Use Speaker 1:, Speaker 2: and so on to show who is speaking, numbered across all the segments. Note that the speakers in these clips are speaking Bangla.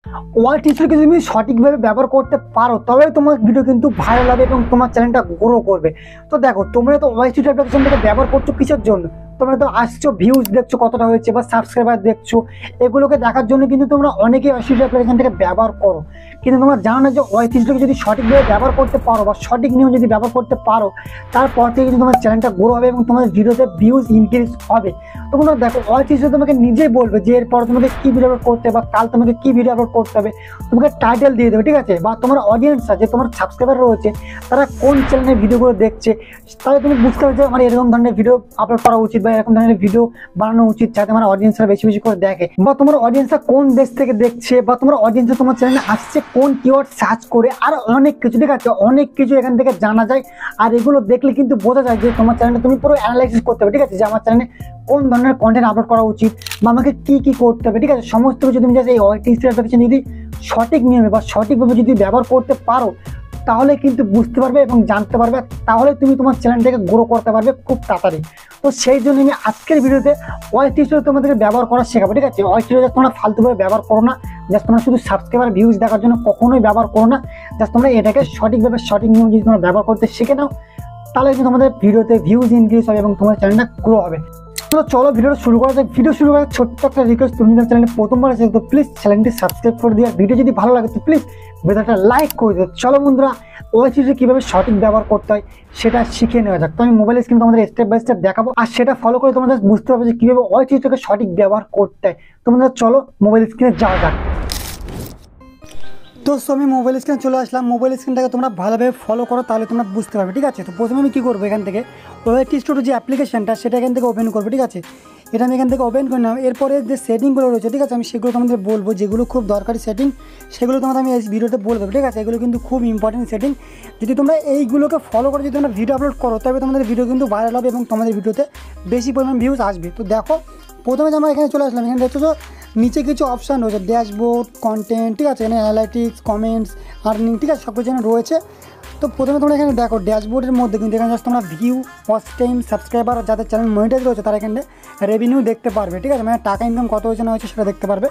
Speaker 1: ওয়াইটিসকে যদি তুমি সঠিকভাবে ব্যবহার করতে পারো তবে তোমার ভিডিও কিন্তু ভাইরাল হবে এবং তোমার চ্যানেলটা গ্রো করবে। তো দেখো, তোমরা তো ওয়াইটিস অ্যাপ্লিকেশনটাকে ব্যবহার করছো কিসের জন্য? তোমরা তো আসছো, ভিউজ দেখছো কতটা হয়েছে বা সাবস্ক্রাইবার দেখছো, এগুলোকে দেখার জন্য কিন্তু তোমরা অনেকেই ওয়াইটিস অ্যাপ্লিকেশন থেকে ব্যবহার করো। কিন্তু তোমরা জানো না যে ওয়াইটিসটাকে যদি সঠিকভাবে ব্যবহার করতে পারো বা সঠিক নিয়ম যদি ব্যবহার করতে পারো, তারপর থেকে কিন্তু তোমার চ্যানেলটা গ্রো হবে এবং তোমাদের ভিডিওতে ভিউজ ইনক্রিজ হবে। তোমরা দেখো, ওয়াইটিস তোমাকে নিজেই বলবে যে এরপর তোমাকে কি ভিডিও আপলোড করতে হবে বা কাল তোমাকে কি ভিডিও আপলোড করতে হবে, তোমাকে টাইটেল দিয়ে দেবে, ঠিক আছে? বা তোমার অডিয়েন্স আছে, তোমার সাবস্ক্রাইবার রয়েছে, তারা কোন চ্যানেলের ভিডিওগুলো দেখছে, তাহলে তুমি বুঝতে পারবে যে আমার এরকম ধরনের ভিডিও আপলোড করা উচিত বা এরকম ধরনের ভিডিও বানানো উচিত যাতে আমার অডিয়েন্সরা বেশি বেশি করে দেখে, বা তোমার অডিয়েন্সরা কোন দেশ থেকে দেখছে, বা তোমার অডিয়েন্সরা তোমার চ্যানেলে আসছে কোন কিওয়ার্ড সার্চ করে, আর অনেক কিছু, ঠিক আছে? অনেক কিছু এখান থেকে জানা যায়। আর এগুলো দেখলে কিন্তু বোঝা যায় যে তোমার চ্যানেলটা তুমি পুরো অ্যানালাইসিস করতে হবে, ঠিক আছে? যে আমার চ্যানেলে কোন ধরনের কন্টেন্ট আপলোড করা উচিত বা আমাকে কি কি করতে হবে, ঠিক আছে? সমস্ত কিছু তুমি জাস্ট এই ওয়াইটিস অ্যাপ্লিকেশন যদি সঠিক নিয়মে বা সঠিকভাবে যদি ব্যবহার করতে পারো তাহলে কিন্তু বুঝতে পারবে এবং জানতে পারবে, তাহলে তুমি তোমার চ্যানেলটাকে গ্রো করতে পারবে খুব তাড়াতাড়ি। তো সেই জন্য আমি আজকের ভিডিওতে ওয়াইটিস তোমাদেরকে ব্যবহার করা শেখাবো, ঠিক আছে? ওয়াইটিস তোমরা ফালতুভাবে ব্যবহার করো না, জাস্ট তোমরা শুধু সাবস্ক্রাইবার ভিউজ দেখার জন্য কখনোই ব্যবহার করো না। জাস্ট তোমরা এটাকে সঠিকভাবে সঠিক নিয়ম যদি তোমরা ব্যবহার করতে শিখে নাও তাহলে কিন্তু তোমাদের ভিডিওতে ভিউজ ইনক্রিজ হবে এবং তোমার চ্যানেলটা গ্রো হবে। তো চলো ভিডিওটা শুরু করা যাক। ভিডিও শুরু করার ছোট্ট একটা রিকোয়েস্ট, তুমি যদি চ্যানেলে প্রথমবার এসে তো প্লিজ চ্যানেলটি সাবস্ক্রাইব করে দিও। ভিডিও যদি ভালো লাগে তো প্লিজ ভিডিওটা লাইক করে দিও। চলো বন্ধুরা, ওয়াইটিসে কীভাবে সঠিক ব্যবহার করতে হয় সেটা শিখে নেওয়া যাক। তো আমি মোবাইল স্ক্রিনে তোমাদের স্টেপ বাই স্টেপ দেখাবো, আর সেটা ফলো করে তোমরা বুঝতে পারবে যে কীভাবে ওয়াইটিসটাকে সঠিক ব্যবহার করতে হয়। তোমরা চলো মোবাইল স্ক্রিনে যাওয়া যাক। তো আমি মোবাইল স্ক্রিনে চলে আসলাম। মোবাইল স্ক্রিনটাকে তোমরা ভালোভাবে ফলো করো তাহলে তোমরা বুঝতে পারবে, ঠিক আছে? তো প্রথমে আমি কী করবো, এখান থেকে ওয়াইটিস যে অ্যাপ্লিকেশনটা সেটা এখান থেকে ওপেন করবো, ঠিক আছে? এটা আমি এখান থেকে ওপেন করে নিলাম। এরপরে যে সেটিংগুলো রয়েছে, ঠিক আছে, আমি সেগুলো তোমাদের বলবো, যেগুলো খুব দরকারি সেটিং সেগুলো তোমাদের আমি এই ভিডিওতে বলবো, ঠিক আছে? এগুলো কিন্তু খুব ইম্পর্টেন্ট সেটিং। যদি তোমরা এইগুলোকে ফলো করে যদি তোমরা ভিডিও আপলোড করো তবে তোমাদের ভিডিও কিন্তু ভাইরাল হবে এবং তোমাদের ভিডিওতে বেশি পরিমাণ ভিউজ আসবে। তো দেখো, প্রথমে আমরা এখানে চলে আসলাম। এখানে দেখছো নিচে কিছু অপশান রয়েছে, ড্যাশবোর্ড, কন্টেন্ট, ঠিক আছে? এখানে অ্যানালাইটিক্স, কমেন্টস, আর্নিং, ঠিক আছে? সব কিছু এখানে রয়েছে। তো প্রথমে তোমরা এখানে দেখো ড্যাশবোর্ডের মধ্যে কিন্তু এখানে জাস্ট তোমরা ভিউ, ওয়াচ টাইম, সাবস্ক্রাইবার, যাদের চ্যানেল মনিটাইজ রয়েছে তারা এখানে রেভিনিউ দেখতে পারবে, ঠিক আছে? মানে টাকা ইনকাম কত হয়েছে না হয়েছে সেটা দেখতে পারবে।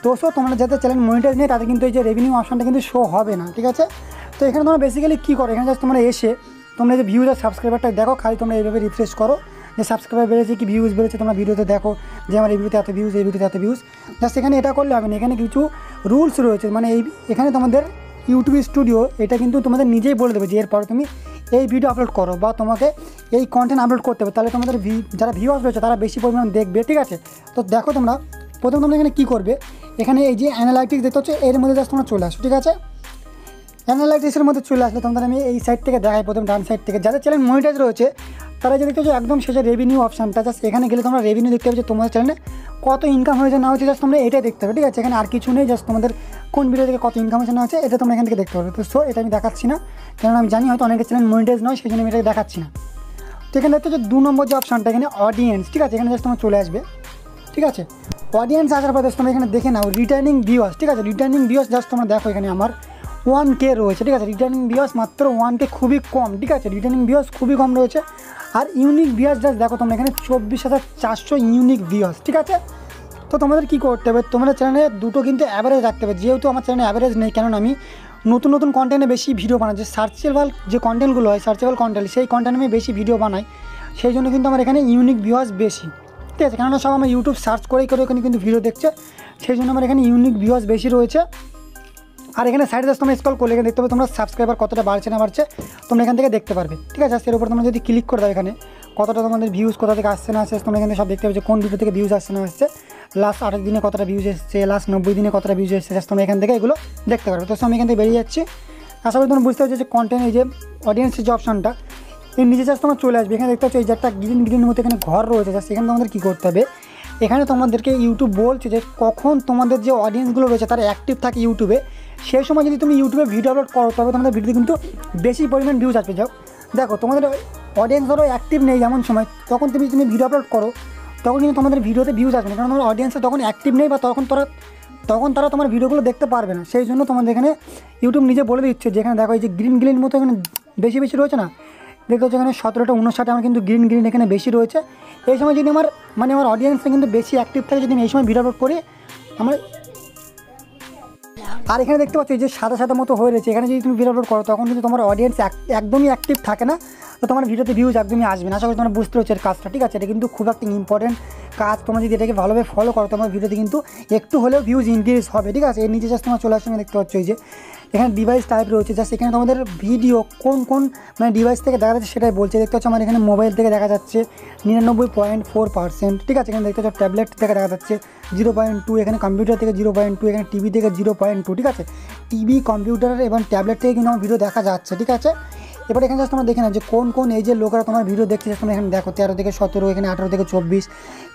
Speaker 1: তো তোমরা যাদের চ্যানেল মনিটাইজ নেই তাদের কিন্তু এই যে রেভিনিউ অপশানটা কিন্তু শো হবে না, ঠিক আছে? তো এখানে তোমরা বেসিক্যালি কী করো, এখানে জাস্ট তোমরা এসে তোমরা যে ভিউজ আর সাবস্ক্রাইবারটা দেখো, খালি তোমরা এইভাবে রিফ্রেশ করো যে সাবস্ক্রাইবার বেড়েছে কি ভিউজ বেড়েছে, তোমরা ভিডিওতে দেখো যে আমার এই ভিডিওতে এত ভিউজ, এই ভিডিওতে এত ভিউজ। জাস্ট এখানে এটা করলে হবে না, এখানে কিছু রুলস রয়েছে। মানে এখানে তোমাদের ইউটিউব স্টুডিও এটা কিন্তু তোমাদের নিজেই বলে দেবে যে এরপরে তুমি এই ভিডিও আপলোড করো বা তোমাকে এই কন্টেন্ট আপলোড করতে হবে, তাহলে তোমাদের যারা ভিউয়ার্স রয়েছে তারা বেশি পরিমাণ দেখবে, ঠিক আছে? তো দেখো তোমরা তোমরা এখানে কী করবে, এখানে এই যে অ্যানালাইটিক্স দেখতে হচ্ছে এর মধ্যে জাস্ট তোমরা চলে আসো, ঠিক আছে? অ্যানালাইটিক্সের মধ্যে চলে আসলে তোমাদের আমি এই সাইড থেকে দেখাই, প্রথম ডান সাইড থেকে যাদের চ্যানেল মনিটাইজ রয়েছে তারা যে দেখতে হচ্ছে একদম শেষে রেভিনিউ অপশানটা, জাস্ট এখানে গেলে তোমরা রেভিনিউ দেখতে হবে যে তোমাদের চ্যানেলে কত ইনকাম হয়েছে না হয়েছে, জাস্ট তোমরা এটাই দেখতে হবে, ঠিক আছে? এখানে আর কিছু নেই, জাস্ট তোমাদের কোন ভিডিও থেকে কত ইনকাম হয়েছে না হয়েছে এটা তোমরা এখান থেকে দেখতে পারবে। তো এটা আমি দেখাচ্ছি না, কারণ আমি জানি হয়তো অনেকের চ্যানেল মনিটাইজ নয়, সেই জন্য আমি এটাকে দেখাচ্ছি না। তো এখানে দেখতে হচ্ছে 2 নম্বর যে অপশানটা, এখানে অডিয়েন্স, ঠিক আছে? এখানে জাস্ট তোমার চলে আসবে, ঠিক আছে? অডিয়েন্স আসার পর জাস্ট তোমরা এখানে দেখে নাও রিটার্নিং ভিউয়ার্স, ঠিক আছে? রিটার্নিং ভিউয়ার্স জাস্ট তোমরা দেখো এখানে আমার 1K রয়েছে, ঠিক আছে? রিটার্নিং ভিউয়ার্স মাত্র 1K, খুবই কম, ঠিক আছে? রিটার্নিং ভিউয়ার্স খুবই কম রয়েছে। আর ইউনিক ভিউয়ার্স জাস্ট দেখো তোমরা এখানে 24,400 ইউনিক ভিউয়ার্স, ঠিক আছে? তো তোমাদের কী করতে হবে, তোমাদের চ্যানেলে দুটো কিন্তু অ্যাভারেজ রাখতে হবে। যেহেতু আমার চ্যানেলে অ্যাভারেজ নেই, কারণ আমি নতুন কন্টেন্টে বেশি ভিডিও বানাই, যে সার্চেবল যে কন্টেন্টগুলো হয়, সার্চেবল কন্টেন্ট, সেই কন্টেন্টে আমি বেশি ভিডিও বানাই, সেই জন্য কিন্তু আমার এখানে ইউনিক ভিউয়ার্স বেশি, ঠিক আছে? কেননা সব আমার ইউটিউব সার্চ করে ওখানে কিন্তু ভিডিও দেখছে, সেই জন্য আমার এখানে ইউনিক ভিউয়ার্স বেশি রয়েছে। আর এখানে সাইডে জাস্ট তোমরা স্ক্রল করলে এখানে দেখতে পাবে তোমরা সাবস্ক্রাইবার কতটা বাড়ছে না বাড়ছে তোমরা এখান থেকে দেখতে পারবে, ঠিক আছে? এর উপর তোমরা যদি ক্লিক করে দাও এখানে কতটা তোমাদের ভিউজ কোথা থেকে আসছে না আসছে তোমরা এখানে সব দেখতে পাবে যে কোন ভিডিও থেকে ভিউজ আসছে না আসছে, লাস্ট 28 দিনে কতটা ভিউজ এসছে, লাস্ট 90 দিনে কতটা ভিউজ এসছে, জাস্ট তোমরা এখান থেকে এগুলো দেখতে পারবে। তো আমি এখান থেকে বেরিয়ে যাচ্ছি। আশা করি তোমরা বুঝতে পারছো যে কন্টেন্ট এই যে অডিয়েন্সের যে অপশানটা এর নিচে জাস্ট তোমরা চলে আসবে। এখানে দেখতে পাচ্ছ এই যে একটা গ্রিনের মধ্যে এখানে ঘর রয়েছে, জাস্ট এখানে তোমাদের কী করতে হবে, এখানে তোমাদেরকে ইউটিউব বলছে যে কখন তোমাদের যে অডিয়েন্সগুলো রয়েছে তারা অ্যাক্টিভ থাকে ইউটিউবে, সেই সময় যদি তুমি ইউটিউবে ভিডিও আপলোড করো তবে তোমাদের ভিডিওতে কিন্তু বেশি পরিমাণ ভিউজ আসবে। যাও দেখো তোমাদের অডিয়েন্স ধরো অ্যাক্টিভ নেই এমন সময়, তখন তুমি ভিডিও আপলোড করো তখন কিন্তু তোমাদের ভিডিওতে ভিউজ আসবে না, কারণ তোমার অডিয়েন্সে তখন অ্যাক্টিভ নেই বা তখন তারা তোমার ভিডিওগুলো দেখতে পারবে না। সেই জন্য তোমাদের এখানে ইউটিউব নিজে বলে দিচ্ছে, যেখানে দেখো এই যে গ্রিন মতো এখানে বেশি রয়েছে না, দেখতে হচ্ছে এখানে 17টা 59 আমার কিন্তু গ্রিন এখানে বেশি রয়েছে। এই সময় যদি আমার অডিয়েন্সে কিন্তু বেশি অ্যাক্টিভ থাকে, যদি আমি এই সময় ভিডিও আপলোড করি আর এখানে দেখতে পাচ্ছ যে সাদা সাদা মতো হয়ে রয়েছে, এখানে যদি তুমি ভিডিও আপলোড করো তখন কিন্তু তোমার অডিয়েন্স একদমই অ্যাক্টিভ থাকে না, তো তোমার ভিডিওতে ভিউজ একদমই আসবে না। আশা করি তোমরা বুঝতে পারছো এর কাজটা, ঠিক আছে? এটা কিন্তু খুব একটা ইম্পর্টেন্ট কাজ, তোমরা যদি এটাকে ভালোভাবে ফলো করো তোমার ভিডিওতে কিন্তু একটু হলেও ভিউজ ইনক্রিজ হবে, ঠিক আছে? এর নিচে জাস্ট তোমার চলে আসছে, দেখতে পাচ্ছ এই যে এখানে ডিভাইস টাইপ রয়েছে, জাস্ট এখানে তোমাদের ভিডিও কোন মানে ডিভাইস থেকে দেখা যাচ্ছে সেটাই বলছে। দেখতে পাচ্ছ আমার এখানে মোবাইল থেকে দেখা যাচ্ছে 99.4%, ঠিক আছে? এখানে দেখতে পাচ্ছ ট্যাবলেট থেকে দেখা যাচ্ছে 0.2, এখানে কম্পিউটার থেকে 0.2, এখানে টিভি থেকে 0.2, ঠিক আছে? টিভি, কম্পিউটার এবং ট্যাবলেট থেকে কিন্তু আমার ভিডিও দেখা যাচ্ছে, ঠিক আছে? এবার এখানে জাস্ট তোমরা দেখে নাও যে কোন এই যে লোকেরা তোমার ভিডিও দেখছে, তোমরা এখানে দেখো 13 থেকে 17, এখানে 18 থেকে 24,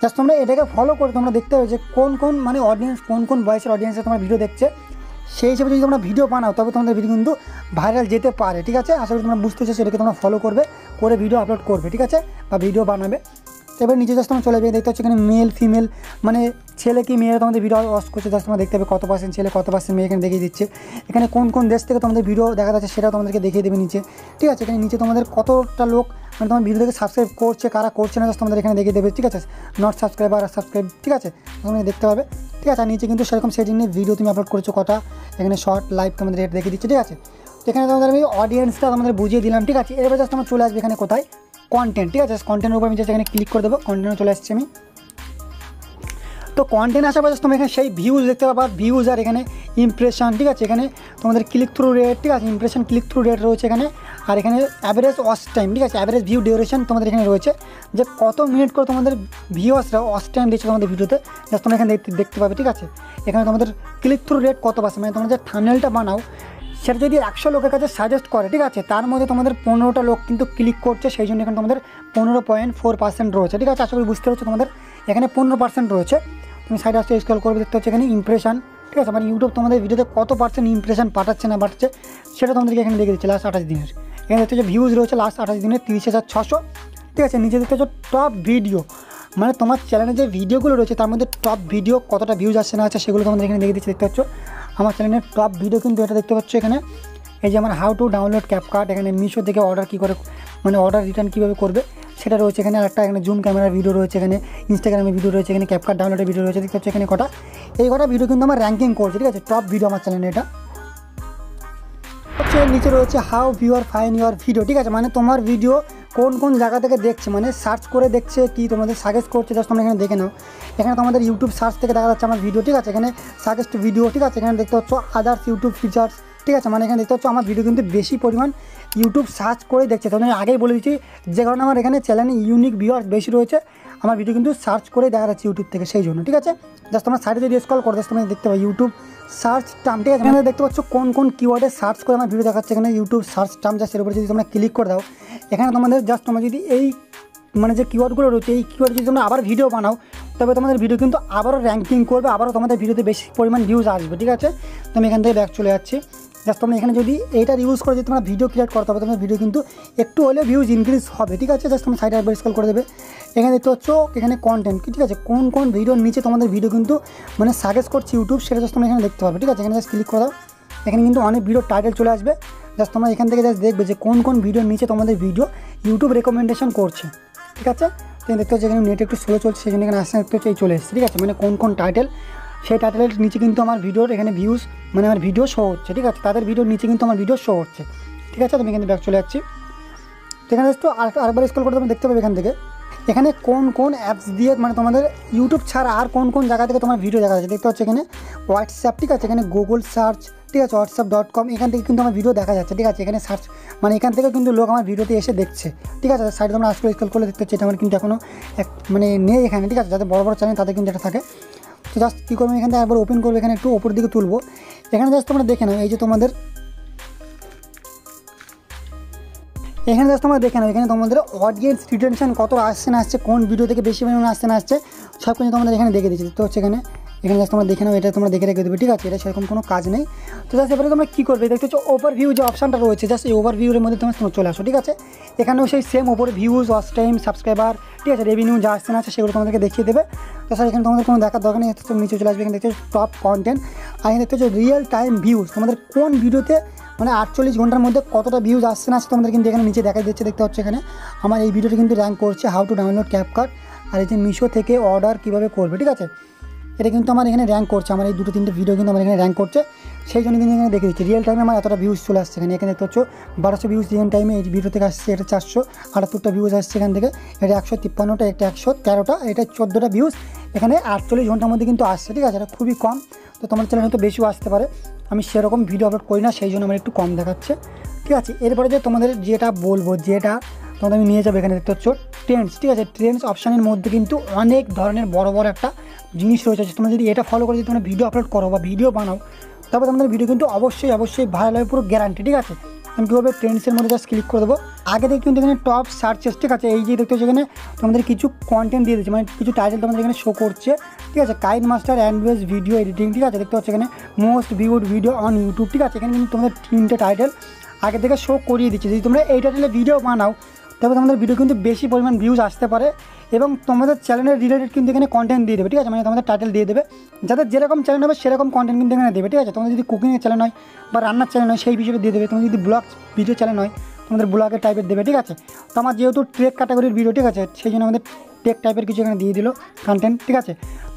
Speaker 1: জাস্ট তোমরা এটাকে ফলো করে তোমরা দেখতে হবে যে কোন মানে অডিয়েন্স কোন বয়সের অডিয়েন্সে তোমার ভিডিও দেখছে, সেই হিসেবে যদি তোমরা ভিডিও বানাও তবে তোমাদের ভিডিও কিন্তু ভাইরাল যেতে পারে, ঠিক আছে? আশা করি তোমরা বুঝতেছো, সেটাকে তোমরা ফলো করবে, করে ভিডিও আপলোড করবে, ঠিক আছে? বা ভিডিও বানাবে। এবার নিচে জাস্ট তোমরা চলে যাবে, দেখতে হচ্ছে এখানে মেল ফিমেল মানে ছেলে কি মেয়েরা তোমাদের ভিডিও ওয়াচ করছে, জাস্ট তোমরা দেখতে হবে কত % ছেলে কত % মেয়ে এখানে দেখিয়ে দিচ্ছে। এখানে কোন দেশ থেকে তোমাদের ভিডিও দেখা যাচ্ছে সেটাও তোমাদেরকে দেখিয়ে দেবে নিচে, ঠিক আছে? এখানে নিচে তোমাদের কতটা লোক মানে তোমার ভিডিও থেকে সাবস্ক্রাইব করছে, কারা করছে না, জাস্ট তোমাদের এখানে দেখিয়ে দেবে, ঠিক আছে? নট সাবস্ক্রাইবার আর সাবস্ক্রাইব, ঠিক আছে? তোমরা দেখতে পাবে, ঠিক আছে? আর নিচে কিন্তু সেরকম সেটিং নিয়ে ভিডিও তুমি আপলোড করেছো কটা, এখানে শর্ট লাইভ তোমাদের রেট দেখিয়ে দিচ্ছে, ঠিক আছে? তো এখানে তোমাদের আমি অডিয়েন্সটা তোমাদের বুঝিয়ে দিলাম, ঠিক আছে? এবার জাস্ট তোমার চলে আসবে এখানে কোথায় কন্টেন্ট, ঠিক আছে? কন্টেন্টের উপর আমি জাস্ট এখানে ক্লিক করে দেবো, কন্টেন্টে চলে আসছি আমি। তো কন্টেন্ট আসার পর তোমরা এখানে সেই ভিউজ দেখতে পাবা, ভিউজ আর এখানে ইমপ্রেশন, ঠিক আছে? এখানে তোমাদের ক্লিক থ্রু রেট, ঠিক আছে? ইমপ্রেশন ক্লিক থ্রু রেট রয়েছে এখানে, আর এখানে অ্যাভারেজ ওয়াচ টাইম, ঠিক আছে? অ্যাভারেজ ভিউ ডিউরেশন তোমাদের এখানে রয়েছে, যে কত মিনিট করে তোমাদের ভিউয়ার্সরা ওয়াচ টাইম দিচ্ছে তোমাদের ভিডিওতে, জাস্ট তোমরা এখানে দেখতে পাবে, ঠিক আছে? এখানে তোমাদের ক্লিক থ্রু রেট কত %, মানে তোমরা যে থাম্বনেলটা বানাও সেটা যদি 100 লোকের কাছে সাজেস্ট করে, ঠিক আছে? তার মধ্যে তোমাদের 15টা লোক কিন্তু ক্লিক করছে, সেই জন্য এখানে তোমাদের 15.4% রয়েছে, ঠিক আছে? আশা করি বুঝতে পারছো, তোমাদের এখানে 15% রয়েছে। তুমি সাইডে আসতে স্ক্রল করবে, দেখতে হচ্ছে এখানে ইমপ্রেশন, ঠিক আছে? মানে ইউটিউব তোমাদের ভিডিওতে কত % ইমপ্রেশন পাঠাচ্ছে না পাঠাচ্ছে সেটা তোমাদেরকে এখানে দেখে দিচ্ছে লাস্ট 28 দিনের। এখানে দেখতে হচ্ছে ভিউজ রয়েছে লাস্ট 28 দিনের 30,600, ঠিক আছে? নিচে দেখতে হচ্ছে টপ ভিডিও, মানে তোমার চ্যানেলে যে ভিডিওগুলো রয়েছে তার মধ্যে টপ ভিডিও কতটা ভিউজ আসছে না আছে সেগুলো তোমাদের এখানে দেখে দিচ্ছে। দেখতে পাচ্ছ আমার চ্যানেলের টপ ভিডিও কিন্তু এটা দেখতে পাচ্ছ এখানে, এই যে আমার হাউ টু ডাউনলোড ক্যাপকাট, এখানে মিশো থেকে অর্ডার কী করে মানে অর্ডার রিটার্ন কীভাবে করবে সেটা রয়েছে এখানে। আরেকটা এখানে জুম ক্যামেরার ভিডিও রয়েছে, এখানে ইনস্টাগ্রামের ভিডিও রয়েছে, এখানে ক্যাপকাট ডাউনলোডের ভিডিও রয়েছে। দেখতে পাচ্ছ এখানে কটা ভিডিও কিন্তু আমার র্যাঙ্কিং করছে, ঠিক আছে? টপ ভিডিও আমার চ্যানেলে এটা হচ্ছে। নিচে রয়েছে how viewer fine your video, ঠিক আছে? মানে তোমার ভিডিও কোন জায়গা থেকে দেখছে, মানে সার্চ করে দেখছে কি তোমাদের সাজেস্ট করছে, জাস্ট তোমরা এখানে দেখে নাও। এখানে তোমাদের ইউটিউব সার্চ থেকে দেখা যাচ্ছে আমার ভিডিও, ঠিক আছে? এখানে সাজেস্ট ভিডিও, ঠিক আছে? এখানে দেখতে পাচ্ছ আদার্স ইউটিউব ফিচার্স, ঠিক আছে? মানে এখানে দেখতে পাচ্ছ আমার ভিডিও কিন্তু বেশি পরিমাণ ইউটিউব সার্চ করে দেখছে। তোমাদের আগেই বলে দিচ্ছি যে কারণে আমার এখানে চ্যানেলে ইউনিক ভিউয়ার্স বেশি রয়েছে, আমার ভিডিও কিন্তু সার্চ করে দেখা যাচ্ছে ইউটিউব থেকে, সেই জন্য, ঠিক আছে? জাস্ট তোমার সাইডে যদি স্ক্রল করো জাস্ট তুমি দেখতে পাবে ইউটিউব সার্চ টার্ম, ঠিক আছে? এখানে দেখতে পাচ্ছ কোন কিওয়ার্ডে সার্চ করে আমার ভিডিও দেখাচ্ছে, এখানে ইউটিউব সার্চ টার্ম, জাস্ট এর উপরে যদি তোমরা ক্লিক করে দাও এখানে তোমাদের জাস্ট তোমরা যদি এই মানে যে কিওয়ার্ডগুলো রয়েছে এই কিওয়ার্ড যদি তোমরা আবার ভিডিও বানাও তবে তোমাদের ভিডিও কিন্তু আবারও র্যাঙ্কিং করবে, আবারও তোমাদের ভিডিওতে বেশি পরিমাণ ভিউজ আসবে, ঠিক আছে? তো আমি এখান থেকে ব্যাক চলে যাচ্ছি। জাস্ট তোমরা এখানে যদি এইটার ইউজ করে যদি তোমরা ভিডিও ক্রিয়েট করতে হবে তোমার ভিডিও কিন্তু একটু হলেও ভিউজ ইনক্রিজ হবে, ঠিক আছে? জাস্ট তোমরা সাইডে একবার স্ক্রল করে দেবে, এখানে দেখতে পাচ্ছ এখানে কন্টেন্ট, ঠিক আছে? কোন ভিডিওর নিচে তোমাদের ভিডিও কিন্তু মানে সাজেস্ট করছে ইউটিউব সেটা জাস্ট তোমরা এখানে দেখতে পাবে, ঠিক আছে? এখানে জাস্ট ক্লিক করে দাও, এখানে কিন্তু অনেক ভিডিও টাইটেল চলে আসবে, জাস্ট তোমরা এখান থেকে জাস্ট দেখবে যে কোন ভিডিওর নিচে তোমাদের ভিডিও ইউটিউব রেকমেন্ডেশন করছে, ঠিক আছে? তো দেখতে হচ্ছে এখানে নেট একটু স্লো চলছে সেই জন্য এখানে আসতে দেখতে হচ্ছে এই চলে এসেছে, ঠিক আছে? মানে কোন টাইটেল সেই টাইটেলের নিচে কিন্তু আমার ভিডিওর এখানে ভিউজ মানে আমার ভিডিও শো হচ্ছে, ঠিক আছে? তাদের ভিডিওর নিচে কিন্তু আমার ভিডিও শো হচ্ছে, ঠিক আছে? তুমি এখানে ব্যাক চলে যাচ্ছি। তো এখানে একটু আরেকবার স্ক্রল করে তুমি দেখতে পাবে এখান থেকে এখানে কোন অ্যাপস দিয়ে মানে তোমাদের ইউটিউব ছাড়া আর কোন জায়গা থেকে তোমার ভিডিও দেখা যাচ্ছে। দেখতে পাচ্ছ এখানে হোয়াটসঅ্যাপ, ঠিক আছে? এখানে গুগল সার্চ, ঠিক আছে? whatsapp.com, এখান থেকে কিন্তু আমার ভিডিও দেখা যাচ্ছে, ঠিক আছে? এখানে সার্চ মানে এখান থেকে কিন্তু লোক আমার ভিডিওতে এসে দেখছে, ঠিক আছে? সাইডে তোমরা স্ক্রল করলে দেখতে হচ্ছে এটা আমার কিন্তু এখনও মানে নেই এখানে, ঠিক আছে? যাদের বড় চ্যানেল তাদের কিন্তু এটা থাকে। তো জাস্ট কী করবো এখান থেকে একবার ওপেন করবো, এখানে একটু ওপর দিকে তুলবো, এখানে জাস্ট তোমরা দেখে নাও এই যে তোমাদের এখানে জাস্ট তোমরা দেখে নাও এখানে তোমাদের অডিয়েন্স রিটেনশন কত আসছে না আসছে, কোন ভিডিও থেকে বেশি পরিমাণে আসছে না আসছে সব কিছু তোমাদের এখানে দেখে দিচ্ছি। তো হচ্ছে এখানে জাস্ট তোমরা দেখে নাও, এটা তোমরা দেখে রেখে দেবে, ঠিক আছে? এটা সেরকম কোনো কাজ নেই। তো জাস্ট এবারে তোমরা কী করবে দেখতে হচ্ছে ওভারভিউ যে অপশানটা রয়েছে জাস্ট এই ওভারভিউর মধ্যে তোমরা চলে আসো, ঠিক আছে? এখানেও সেই সেম ওপরে ভিউজ, ওয়াচ টাইম, সাবস্ক্রাইবার, ঠিক আছে? রেভিনিউ যা আসছে না আছে সেগুলো তোমাদেরকে দেখিয়ে দেবে। তো স্যার এখানে তোমাদের কোনো দেখার দরকার নেই, নিচে চলে আসবে, এখানে দেখতে টপ কন্টেন্ট, আর এখানে দেখতে হচ্ছে রিয়েল টাইম ভিউজ, তোমাদের কোন ভিডিওতে মানে 48 ঘন্টার মধ্যে কতটা ভিউজ আসছে না আসছে তোমাদের কিন্তু এখানে নিচে দেখা দিচ্ছে। দেখতে হচ্ছে এখানে আমার এই ভিডিওটি কিন্তু র্যাঙ্ক করছে হাউ টু ডাউনলোড ক্যাপকাট, আর এই যে মিশো থেকে অর্ডার কীভাবে করবে, ঠিক আছে? এটা কিন্তু আমার এখানে র্যাঙ্ক করছে, আমার এই 2-3টে ভিডিও কিন্তু আমার এখানে র্যাঙ্ক করছে, সেই জন্য কিন্তু এখানে দেখে দিচ্ছি রিয়েল টাইমে আমার এতটা ভিউজ চলে আসছে এখানে দেখতে পাচ্ছ 1200 ভিউজ রিয়েল টাইমে এই ভিডিও থেকে আসছে, এটা 478টা ভিউজ আসছে এখান থেকে, এটা 153টা, এটা 113টা, এটা 14টা ভিউজ এখানে 48 ঘন্টার মধ্যে কিন্তু আসছে, ঠিক আছে, এটা খুবই কম। তো তোমার চ্যানেল হয়তো বেশিও আসতে পারে, আমি সেরকম ভিডিও আপলোড করি না, সেই জন্য আমার একটু কম দেখাচ্ছে, ঠিক আছে। এরপরে যে তোমাদের যেটা বলবো, যেটা তোমাদের আমি নিয়ে যাবো এখানে দেখতে পাচ্ছ ট্রেন্ডস, ঠিক আছে। ট্রেন্ডস অপশানের মধ্যে কিন্তু অনেক ধরনের বড় বড় একটা জিনিস রয়েছে, তোমরা যদি এটা ফলো করে যদি তোমরা ভিডিও আপলোড করো বা ভিডিও বানাও, তারপর তোমাদের ভিডিও কিন্তু অবশ্যই ভালো লাগে, পুরো গ্যারান্টি, ঠিক আছে। আমি কীভাবে ট্রেন্ডসের মধ্যে জাস্ট ক্লিক করে দেবো, আগে থেকে কিন্তু এখানে টপ সার্চেস, ঠিক আছে, এই যে দেখতে পাচ্ছ এখানে তোমাদের কিছু কন্টেন্ট দিয়ে দিচ্ছে, মানে কিছু টাইটেল তোমাদের এখানে শো করছে, ঠিক আছে। কাইন মাস্টার অ্যান্ড্রয়েড ভিডিও এডিটিং, ঠিক আছে, দেখতে পাচ্ছ এখানে most viewed video on YouTube, ঠিক আছে। এখানে কিন্তু তোমাদের 3টে টাইটেল আগে থেকে শো করিয়ে দিচ্ছে, যদি তোমরা এই টাইটেলে ভিডিও বানাও তবে তোমাদের ভিডিও কিন্তু বেশি পরিমাণ ভিউজ আসতে পারে, এবং তোমাদের চ্যানেলের রিলেটেড কিন্তু এখানে কন্টেন্ট দিয়ে দেবে, ঠিক আছে, মানে তোমাদের টাইটেল দিয়ে দেবে, যাদের যেরকম চ্যানেল হবে সেরকম কন্টেন্ট কিন্তু এখানে দেবে, ঠিক আছে। তোমাদের যদি কুকিংয়ের চ্যানেল হয় বা রান্নার চ্যানেল হয় সেই বিষয়ে দিয়ে দেবে, তোমাদের যদি ব্লগ ভিডিও চ্যানেল হয় তোমাদের ব্লগের টাইপের দেবে, ঠিক আছে। তো আমার যেহেতু ট্রেক ক্যাটাগরির ভিডিও, ঠিক আছে, সেই জন্য আমাদের টেক টাইপের কিছু এখানে দিয়ে দিল কন্টেন্ট, ঠিক আছে।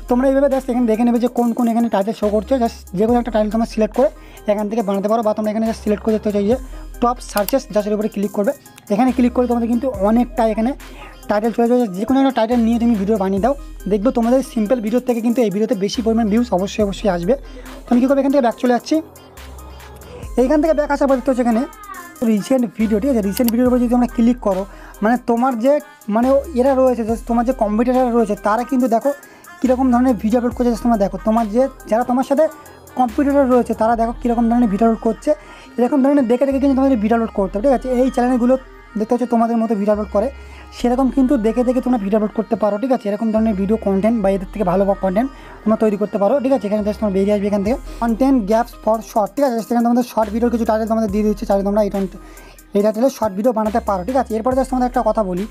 Speaker 1: তোমরা এইভাবে জাস্ট এখানে দেখে নেবে যে কোন কোন এখানে টাইটেল শো করছে, জাস্ট যে কোনো একটা টাইটেল তোমরা সিলেক্ট করে এখান থেকে বানাতে পারো, বা তোমরা এখানে জাস্ট সিলেক্ট করে দেখতে চাই যে টপ সার্চেস, জাস্টের উপরে ক্লিক করবে, এখানে ক্লিক করে তোমাদের কিন্তু অনেকটা এখানে টাইটেল চলে যাবে, যে কোনো একটা টাইটেল নিয়ে তুমি ভিডিও বানিয়ে দাও, দেখবে তোমাদের সিম্পল ভিডিওর থেকে কিন্তু এই ভিডিওতে বেশি পরিমাণ ভিউজ অবশ্যই আসবে। তো আমি কী করবো, এখান থেকে ব্যাক চলে যাচ্ছি, এইখান থেকে ব্যাক আসার পর দেখতে হচ্ছে এখানে রিসেন্ট ভিডিও, ঠিক আছে। রিসেন্ট ভিডিওর উপর যদি তোমরা ক্লিক করো, মানে তোমার যে মানে এরা রয়েছে, তোমার যে কম্পিটিটার রয়েছে তারা কিন্তু দেখো কীরকম ধরনের ভিডিও আপলোড করছে, তোমরা দেখো তোমার যে যারা তোমার সাথে কম্পিটিটর রয়েছে তারা দেখো কীরকম ধরনের ভিডিও আপলোড করছে, এরকম ধরনের দেখে কিন্তু তোমাদের ভিডিও আপলোড করতে হবে, ঠিক আছে। এই চ্যানেলগুলো দেখতে হচ্ছে তোমাদের মতো ভিডিও আপলোড করে, সেরকম কিন্তু দেখে তোমরা ভিডিও আপলোড করতে পারো, ঠিক আছে। এরকম ধরনের ভিডিও কন্টেন্ট বা এদের থেকে ভালো কন্টেন্ট তোমরা তৈরি করতে পারো, ঠিক আছে। এখানে জাস্ট তোমার বেরিয়ে আসবে এখান থেকে কন্টেন্ট গ্যাপস ফর শর্ট, ঠিক আছে। সেখানে তোমাদের শর্ট ভিডিওর কিছু টাইটেল তোমাদের দিয়ে দিচ্ছে, চাইলে তোমরা এই টাইটেলে শর্ট ভিডিও বানাতে পারো, ঠিক আছে। এরপরে জাস্ট তোমাদের একটা কথা বলি,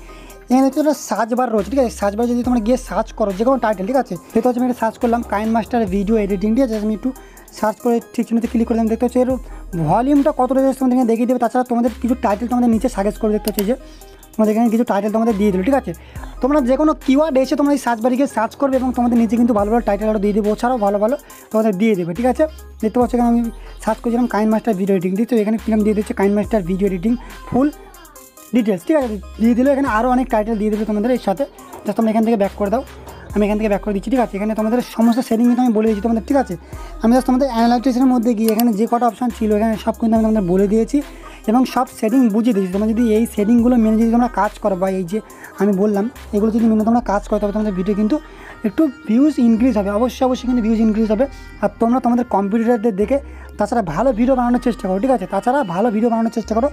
Speaker 1: এখানে হচ্ছে সার্চ বার রয়েছে, ঠিক আছে। সার্চ বার যদি তোমরা গিয়ে সার্চ করো যে কোনো টাইটেল, ঠিক আছে, সেটা হচ্ছে আমি এটা সার্চ করলাম কাইন মাস্টার ভিডিও এডিটিং, ঠিক আছে। আমি একটু সার্চ করে ঠিক চিহ্নতে ক্লিক করলাম, দেখতে হচ্ছে এর ভলিউমটা কত রয়েছে তোমাদের এখানে দেখিয়ে দেবে, তাছাড়া তোমাদের কিছু টাইটেল তোমাদের নিচে সাজেস্ট করে দেখতে হচ্ছে যে তোমাদের এখানে কিছু টাইটেল তোমাদের দিয়ে দিল, ঠিক আছে। তোমরা যে কোনো কিওয়ার্ড এসে তোমরা এই সার্চ বারে গিয়ে সার্চ করবে এবং তোমাদের নিচে কিন্তু ভালো ভালো টাইটেল আরও দিয়ে দেবে, ওছাড়াও ভালো ভালো তোমাদের দিয়ে দেবে, ঠিক আছে। দেখতে পাচ্ছ এখানে আমি সার্চ করেছিলাম কাইন মাস্টার ভিডিও এডিটিং, ঠিক আছে। এখানে ক্লিক দিয়ে দিচ্ছে Kine Master video editing full details, ঠিক আছে, দিয়ে দিলে এখানে আরও অনেক টাইটেল দিয়ে দেবে তোমাদের এর সাথে, জাস্ট তোমরা এখান থেকে ব্যাক করে দাও, আমি এখান থেকে ব্যাক করে দিচ্ছি, ঠিক আছে। এখানে তোমাদের সমস্ত সেটিং কিন্তু আমি বলে দিচ্ছি তোমাদের, ঠিক আছে। আমি জাস্ট তোমাদের অ্যানালাইটিক্সের মধ্যে গিয়ে এখানে যে কটা অপশান ছিল এখানে সব কিন্তু আমি তোমাদের বলে দিয়েছি এবং সব সেটিং বুঝিয়ে দিয়েছি। তোমরা যদি এই সেটিংগুলো মেনে যদি তোমরা কাজ করো বা এই যে আমি বললাম এগুলো যদি মেনে তোমরা কাজ করো, তবে তোমাদের ভিডিও কিন্তু একটু ভিউজ ইনক্রিজ হবে, অবশ্যই কিন্তু ভিউজ ইনক্রিজ হবে। আর তোমরা তোমাদের কম্পিউটারদের দেখে তাছাড়া ভালো ভিডিও বানানোর চেষ্টা করো, ঠিক আছে, তাছাড়া ভালো ভিডিও বানানোর চেষ্টা করো,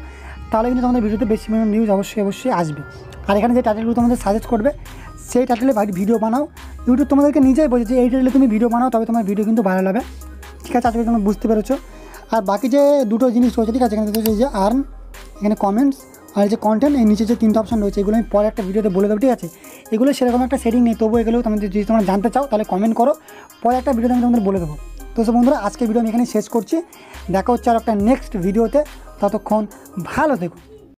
Speaker 1: তাহলে কিন্তু তোমাদের ভিডিওতে বেশি পরিমাণ ভিউজ অবশ্যই আসবে। আর এখানে যে টাইটেলগুলো তোমাদের সাজেস্ট করবে সেই টাইটেলে ভিডিও বানাও, ইউটিউব তোমাদেরকে নিজেই বলছে যে এই টাইটেলে তুমি ভিডিও বানাও, তবে তোমার ভিডিও কিন্তু ভালো হবে, ঠিক আছে। আজকে তোমরা বুঝতে পেরেছো। আর বাকি যে দুটো জিনিস রয়েছে, ঠিক আছে, এখানে দেখতে যে আর্ন, এখানে কমেন্টস আর যে কন্টেন্ট, এই নিচে যে 3টে অপশন রয়েছে এগুলো আমি পরে একটা ভিডিওতে বলে দেবো, ঠিক আছে। এগুলো সেরকম একটা সেটিং নেই, তবুও এগুলো তোমাদের যদি তোমরা জানতে চাও তাহলে কমেন্ট করো, পরে একটা ভিডিওতে আমি তোমাদের বলে দেবো। তো সব বন্ধুরা আজকে ভিডিও আমি এখানে শেষ করছি, দেখা হচ্ছে আর একটা নেক্সট ভিডিওতে, ততক্ষণ ভালো থেকো।